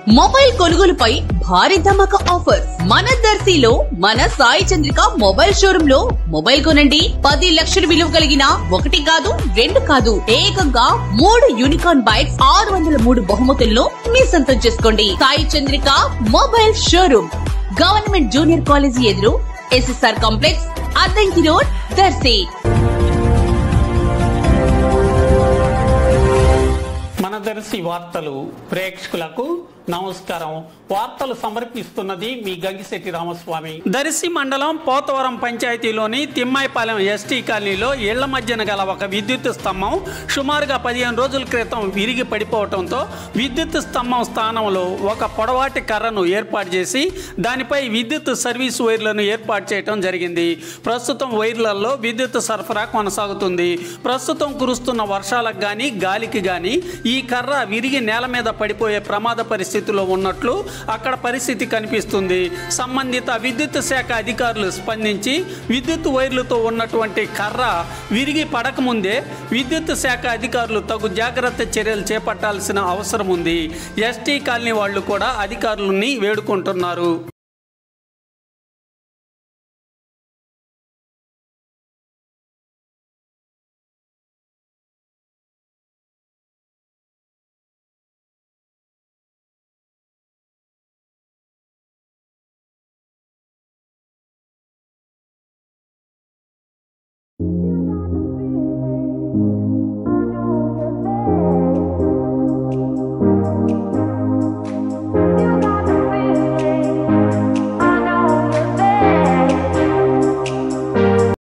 Mobile కొనుగోలుపై భారీ ధమాకా offer మన దర్శిలో మన సాయి చంద్రిక మొబైల్ షోరూమ్ లో మొబైల్ కొనండి 10 లక్షల విలువ కలిగిన 1 కాదు 2 కాదు ఏకంగా 3 యూనికార్న్ బైక్స్ 603 బహుమతులను మీ సొంతం చేసుకోండి. Sai Chandrika mobile showroom government junior college ఎదురు SSR complex Addanki road Darsi. మన దర్శి వార్తలు ప్రేక్షకులకు నమస్కారం. వార్తలు సమర్పిస్తున్నది మీ గంగిశెట్టి రామస్వామి. దర్శి మండలం పోతవరం పంచాయతీలోని తిమ్మాయిపాలెం ఎస్టీ కాలనీలో ఇళ్ల మధ్యన గల ఒక విద్యుత్ స్తంభం సుమారుగా 15 రోజుల క్రితం విరిగి పడిపోవడంతో విద్యుత్ స్తంభం స్థానంలో ఒక పొడవాటి కర్రను ఏర్పాటు చేసి దానిపై విద్యుత్ సర్వీస్ వైర్లను ఏర్పాటు చేయడం జరిగింది. ప్రస్తుతం వైర్లలో విద్యుత్ సరఫరా కొనసాగుతుంది. ప్రస్తుతం కురుస్తున్న వర్షాలకు గాని గాలికి గాని ఈ కర్ర విరిగి నేల మీద పడిపోయే ప్రమాద పరిస్థితిలో ఉన్నట్లు అక్కడ పరిస్థితి కనిపిస్తుంది. సంబంధిత విద్యుత్ శాఖ అధికారులు స్పందించి విద్యుత్ వైర్లతో ఉన్నటువంటి కర్ర విరిగి పడకముందే విద్యుత్ శాఖ అధికారులు తగు జాగ్రత్త చర్యలు చేపట్టాల్సిన అవసరం ఉంది. ఎస్టీ కాలనీ వాళ్ళు కూడా అధికారులని వేడుకుంటున్నారు.